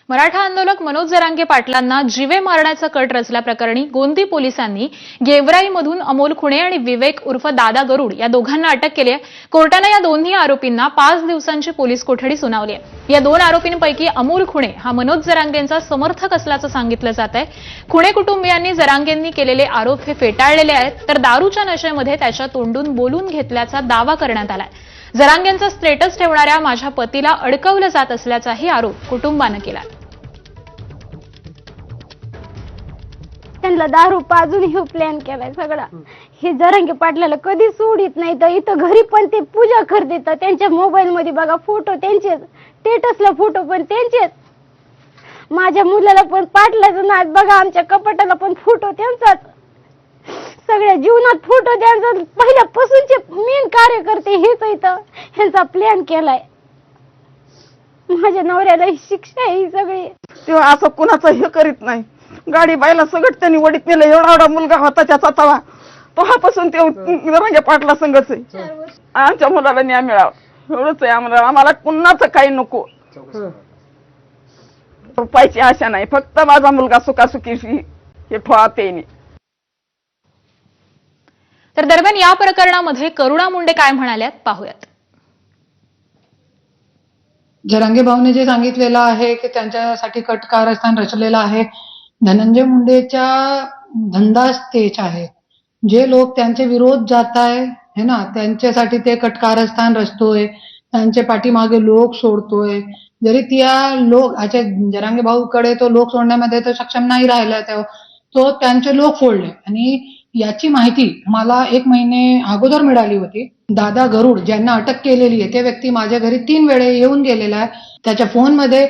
मराठा आंदोलक मनोज जरांगे पाटलांना जीवे मारण्याचा कट रचल्याप्रकरणी गोंदी पोलिसांनी गेवराईमधून अमोल खुणे आणि विवेक उर्फ दादा गरुड या दोघांना अटक केली आहे। कोर्टाने या दोन्ही आरोपींना 5 दिवसांची पोलीस कोठडी सुनावली आहे। या 2 आरोपींपैकी अमोल खुणे हा मनोज जरांगेंचा समर्थक असल्याचं सांगितलं जात आहे। खुणे कुटुंबियांनी जरांगेंनी केलेले आरोप हे फेटाळलेले आहेत, तर दारूच्या नशेमध्ये त्याच्या तोंडून बोलून घेतल्याचा दावा करण्यात आलाय। जरांगेंचा स्टेटस ठेवणाऱ्या माझ्या पतीला अडकवलं जात असल्याचाही आरोप कुटुंबानं केला। त्यांना दारू पाजून हे प्लॅन केलाय सगळा। हे जरांगे पाटलाला कधी सोडित नाही, तर इथं घरी पण ते पूजा करते, तर त्यांच्या मोबाईल मध्ये बघा फोटो त्यांचेच, स्टेटसला फोटो पण त्यांचेच। माझ्या मुलाला पण पाटलाचं नाच बघा, आमच्या कपाटाला पण फोटो त्यांचाच, सगळ्या जीवनात फोटो त्यांचा। पहिल्यापासूनचे मेन कार्यकर्ते हेच इथं ह्यांचा प्लॅन केलाय। माझ्या नवऱ्याला ही शिक्षा आहे ही सगळी। तेव्हा असं कुणाचं हे करीत नाही। गाडी बायला सगळं त्यांनी वडीत नेलं। एवढा मुलगा होता त्याचा तवा, तेव्हापासून ते जरांगे पाटला संघच आहे। आमच्या मुलाला न्याय मिळावा एवढंच आहे आम्हाला। आम्हाला कुणाचं काही नको, रुपयाची आशा नाही, फक्त माझा मुलगा सुखासुखी हे ठेवते। तर दरम्यान या प्रकरणामध्ये करुणा मुंडे काय म्हणाल्यात पाहूयात। जरांगे भाऊने जे सांगितलेलं आहे की त्यांच्यासाठी कट कारस्थान रचलेलं आहे, धनंजय मुंडेच्या धंदाच तेच आहे। जे लोक त्यांचे विरोध जात आहे ना, त्यांच्यासाठी ते कट कारस्थान रचतोय, त्यांच्या पाठीमागे लोक सोडतोय। जरी त्या लोक अच्छा जरांगे भाऊकडे तो लोक सोडण्यामध्ये तो सक्षम नाही राहिला, तो त्यांचे लोक फोडले। आणि याची माहिती मला 1 महिने अगोदर मिळाली होती। दादा गरुड ज्यांना अटक केलेली आहे, ते व्यक्ती माझ्या घरी 3 वेळे येऊन गेलेला आहे। त्याच्या फोनमध्ये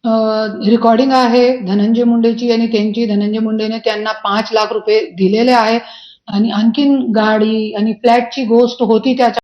रेकॉर्डिंग आहे धनंजय मुंडेची आणि त्यांची। धनंजय मुंडेने त्यांना 5 लाख रुपये दिलेले आहे आणि आणखीन गाडी आणि फ्लॅटची गोष्ट होती त्याच्या